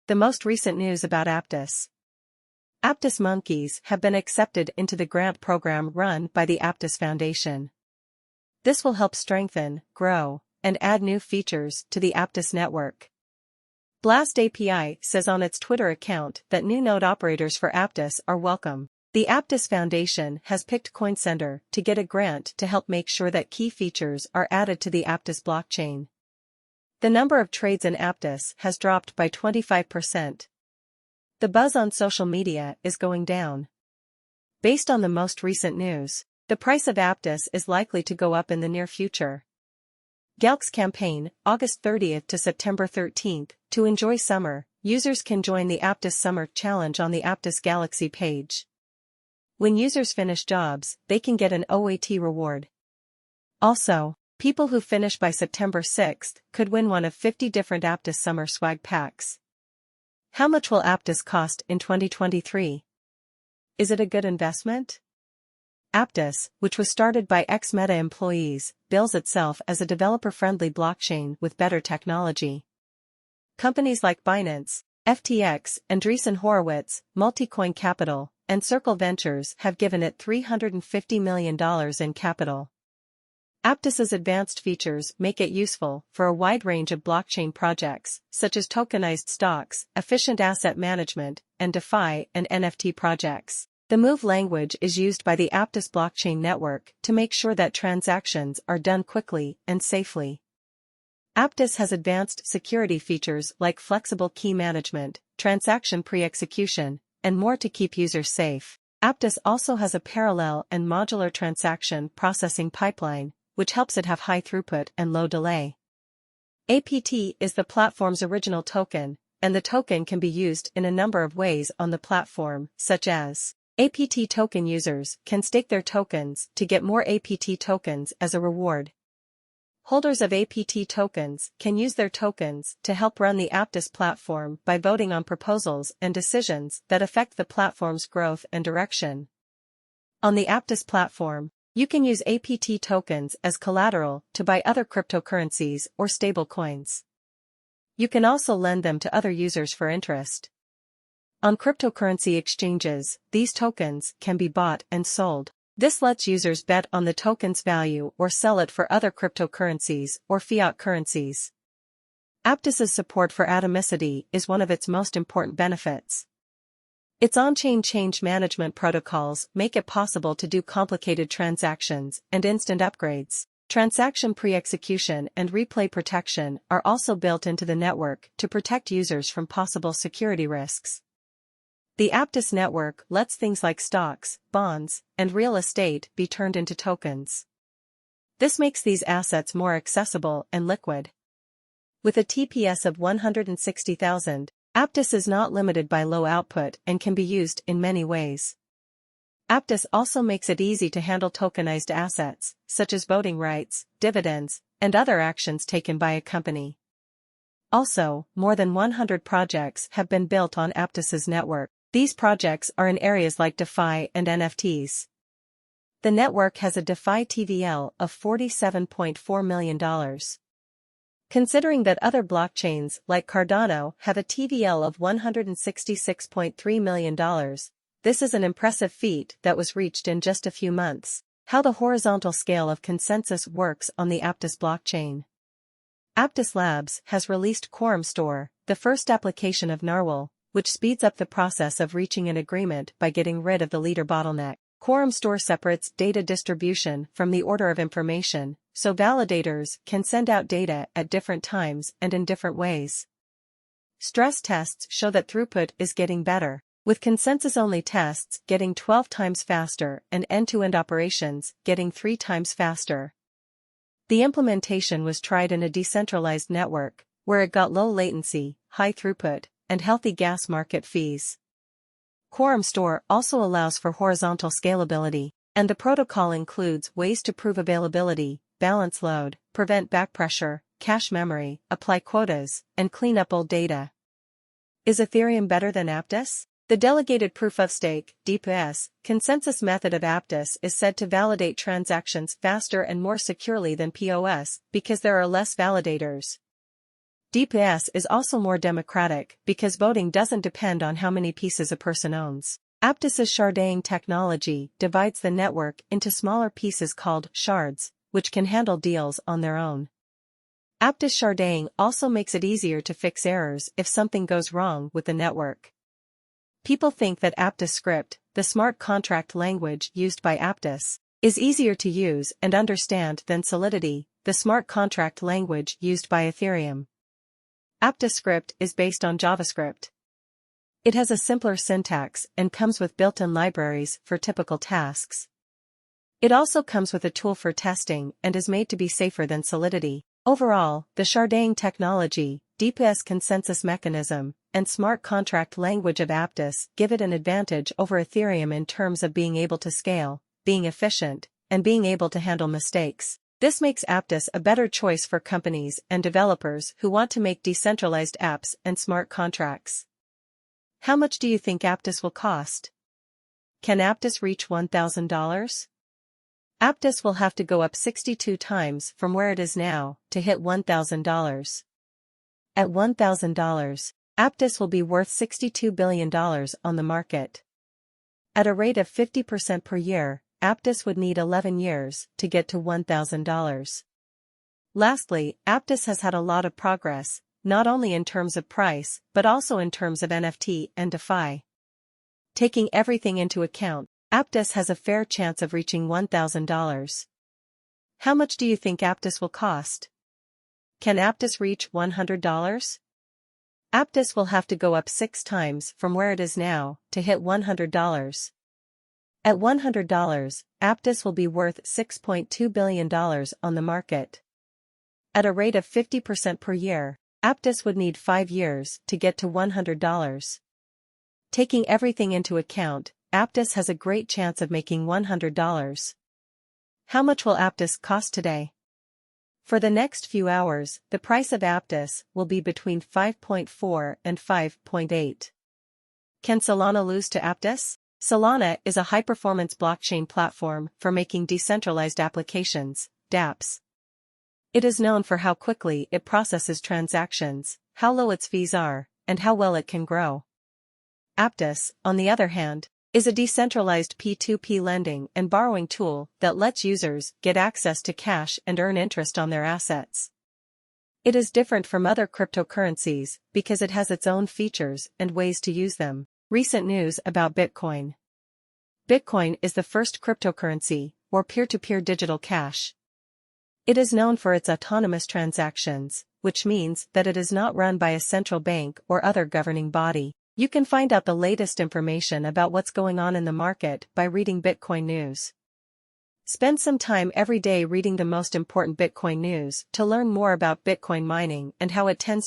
The most recent news about Aptos. Aptos monkeys have been accepted into the grant program run by the Aptos Foundation. This will help strengthen, grow, and add new features to the Aptos network. Blast API says on its Twitter account that new node operators for Aptos are welcome. The Aptos Foundation has picked CoinSender to get a grant to help make sure that key features are added to the Aptos blockchain. The number of trades in Aptos has dropped by 25%. The buzz on social media is going down. Based on the most recent news, the price of Aptos is likely to go up in the near future. Galc's campaign, August 30th to September 13th, to enjoy summer, users can join the Aptos Summer Challenge on the Aptos Galaxy page. When users finish jobs, they can get an OAT reward. Also, people who finish by September 6th could win one of 50 different Aptos Summer swag packs. How much will Aptos cost in 2023? Is it a good investment? Aptos, which was started by ex-Meta employees, bills itself as a developer-friendly blockchain with better technology. Companies like Binance, FTX, Andreessen Horowitz, Multicoin Capital, and Circle Ventures have given it $350 million in capital. Aptos's advanced features make it useful for a wide range of blockchain projects, such as tokenized stocks, efficient asset management, and DeFi and NFT projects. The Move language is used by the Aptos blockchain network to make sure that transactions are done quickly and safely. Aptos has advanced security features like flexible key management, transaction pre-execution, and more to keep users safe. Aptos also has a parallel and modular transaction processing pipeline, which helps it have high throughput and low delay. APT is the platform's original token, and the token can be used in a number of ways on the platform, such as APT token users can stake their tokens to get more APT tokens as a reward. Holders of APT tokens can use their tokens to help run the Aptos platform by voting on proposals and decisions that affect the platform's growth and direction. On the Aptos platform, you can use APT tokens as collateral to buy other cryptocurrencies or stablecoins. You can also lend them to other users for interest. On cryptocurrency exchanges, these tokens can be bought and sold. This lets users bet on the token's value or sell it for other cryptocurrencies or fiat currencies. Aptos's support for atomicity is one of its most important benefits. Its on-chain change management protocols make it possible to do complicated transactions and instant upgrades. Transaction pre-execution and replay protection are also built into the network to protect users from possible security risks. The Aptos network lets things like stocks, bonds, and real estate be turned into tokens. This makes these assets more accessible and liquid. With a TPS of 160,000, Aptos is not limited by low output and can be used in many ways. Aptos also makes it easy to handle tokenized assets, such as voting rights, dividends, and other actions taken by a company. Also, more than 100 projects have been built on Aptos's network. These projects are in areas like DeFi and NFTs. The network has a DeFi TVL of $47.4 million. Considering that other blockchains like Cardano have a TVL of $166.3 million, this is an impressive feat that was reached in just a few months. How the horizontal scale of consensus works on the Aptos blockchain. Aptos Labs has released Quorum Store, the first application of Narwhal, which speeds up the process of reaching an agreement by getting rid of the leader bottleneck. Quorum Store separates data distribution from the order of information, so validators can send out data at different times and in different ways. Stress tests show that throughput is getting better, with consensus-only tests getting 12 times faster and end-to-end operations getting 3 times faster. The implementation was tried in a decentralized network, where it got low latency, high throughput, and healthy gas market fees. Quorum Store also allows for horizontal scalability, and the protocol includes ways to prove availability, balance load, prevent backpressure, cache memory, apply quotas, and clean up old data. Is Ethereum better than Aptos? The delegated proof-of-stake (DPS) consensus method of Aptos is said to validate transactions faster and more securely than POS because there are less validators. DPS is also more democratic because voting doesn't depend on how many pieces a person owns. Aptos' sharding technology divides the network into smaller pieces called shards, which can handle deals on their own. Aptos sharding also makes it easier to fix errors if something goes wrong with the network. People think that Aptos script, the smart contract language used by Aptos, is easier to use and understand than Solidity, the smart contract language used by Ethereum. Aptos script is based on JavaScript. It has a simpler syntax and comes with built-in libraries for typical tasks. It also comes with a tool for testing and is made to be safer than Solidity. Overall, the sharding technology, DPS consensus mechanism, and smart contract language of Aptos give it an advantage over Ethereum in terms of being able to scale, being efficient, and being able to handle mistakes. This makes Aptos a better choice for companies and developers who want to make decentralized apps and smart contracts. How much do you think Aptos will cost? Can Aptos reach $1,000? Aptos will have to go up 62 times from where it is now to hit $1,000. At $1,000, Aptos will be worth $62 billion on the market. At a rate of 50% per year, Aptos would need 11 years to get to $1,000. Lastly, Aptos has had a lot of progress, not only in terms of price but also in terms of NFT and DeFi. Taking everything into account, Aptos has a fair chance of reaching $1,000. How much do you think Aptos will cost? Can Aptos reach $100? Aptos will have to go up 6 times from where it is now to hit $100. At $100, Aptos will be worth $6.2 billion on the market. At a rate of 50% per year, Aptos would need 5 years to get to $100. Taking everything into account, Aptos has a great chance of making $100. How much will Aptos cost today? For the next few hours, the price of Aptos will be between 5.4 and 5.8. Can Solana lose to Aptos? Solana is a high-performance blockchain platform for making decentralized applications, dApps. It is known for how quickly it processes transactions, how low its fees are, and how well it can grow. Aptos, on the other hand, is a decentralized P2P lending and borrowing tool that lets users get access to cash and earn interest on their assets. It is different from other cryptocurrencies because it has its own features and ways to use them. Recent news about Bitcoin. Bitcoin is the first cryptocurrency, or peer-to-peer digital cash. It is known for its autonomous transactions, which means that it is not run by a central bank or other governing body. You can find out the latest information about what's going on in the market by reading Bitcoin news. Spend some time every day reading the most important Bitcoin news to learn more about Bitcoin mining and how it tends